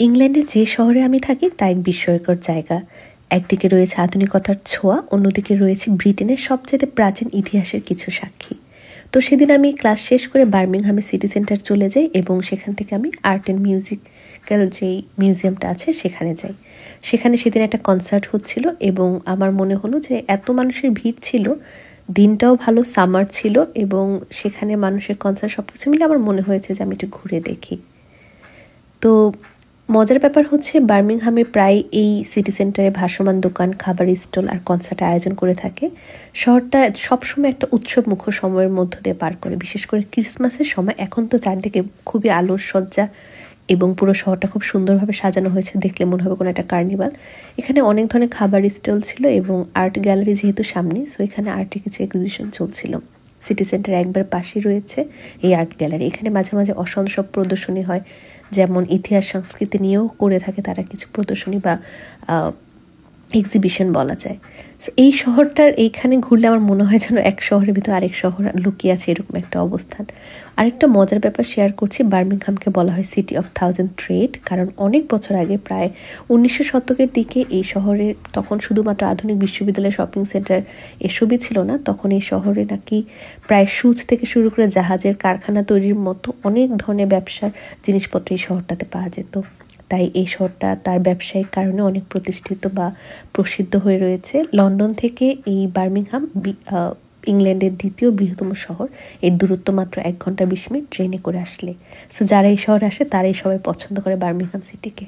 ইংল্যান্ডের যে শহরে আমি থাকি তা এক বিস্ময়কর জায়গা। একদিকে রয়েছে আধুনিকতার ছোঁয়া, অন্যদিকে রয়েছে ব্রিটেনের সবচেয়ে প্রাচীন ইতিহাসের কিছু সাক্ষী। তো সেদিন আমি ক্লাস শেষ করে বার্মিংহামে সিটি সেন্টার চলে যাই এবং সেখান থেকে আমি আর্ট অ্যান্ড মিউজিক্যাল যেই মিউজিয়ামটা আছে সেখানে যাই। সেখানে সেদিন একটা কনসার্ট হচ্ছিল এবং আমার মনে হলো যে এত মানুষের ভিড় ছিল, দিনটাও ভালো, সামার ছিল এবং সেখানে মানুষের কনসার্ট সব কিছু মিলে আমার মনে হয়েছে যে আমি একটু ঘুরে দেখি। তো মজার ব্যাপার হচ্ছে বার্মিংহামে প্রায় এই সিটি সেন্টারে ভাসমান দোকান, খাবার স্টল আর কনসার্টের আয়োজন করে থাকে। শহরটা সবসময় একটা উৎসব মুখর সময়ের মধ্য দিয়ে পার করে, বিশেষ করে ক্রিসমাসের সময়। এখন তো চারদিকে খুবই আলোর সজ্জা এবং পুরো শহরটা খুব সুন্দরভাবে সাজানো হয়েছে, দেখলে মনে হবে কোনো একটা কার্নিভাল। এখানে অনেক ধরনের খাবার স্টল ছিল এবং আর্ট গ্যালারি যেহেতু সামনে, সো এখানে আর্টের কিছু এক্সিবিশন চলছিল। সিটি সেন্টার একবার পাশেই রয়েছে এই আর্ট গ্যালারি। এখানে মাঝে মাঝে অসংখ্য প্রদর্শনী হয়, যেমন ইতিহাস সংস্কৃতি নিয়েও করে থাকে তারা কিছু প্রদর্শনী বা এক্সিবিশন বলা যায়। সো এই শহরটার এইখানে ঘুরলে আমার মনে হয় যেন এক শহরের ভিতর আরেক শহর লুকিয়ে আছে, এরকম একটা অবস্থান। আরেকটা মজার ব্যাপার শেয়ার করছি, বার্মিংহামকে বলা হয় সিটি অফ 1000 ট্রেড, কারণ অনেক বছর আগে প্রায় 1900 শতকের দিকে এই শহরে, তখন শুধুমাত্র আধুনিক বিশ্ববিদ্যালয়, শপিং সেন্টার এসবই ছিল না, তখন এই শহরে নাকি প্রায় সুচ থেকে শুরু করে জাহাজের কারখানা তৈরির মতো অনেক ধরনের ব্যবসার জিনিসপত্র এই শহরটাতে পাওয়া যেত। তাই এই শহরটা তার ব্যবসায়িক কারণে অনেক প্রতিষ্ঠিত বা প্রসিদ্ধ হয়ে রয়েছে। লন্ডন থেকে এই বার্মিংহাম ইংল্যান্ডের দ্বিতীয় বৃহত্তম শহর। এর দূরত্ব মাত্র 1 ঘন্টা 20 মিনিট ট্রেনে করে আসলে। সো যারা এই শহরে আসে তারাই সবাই পছন্দ করে বার্মিংহাম সিটিকে।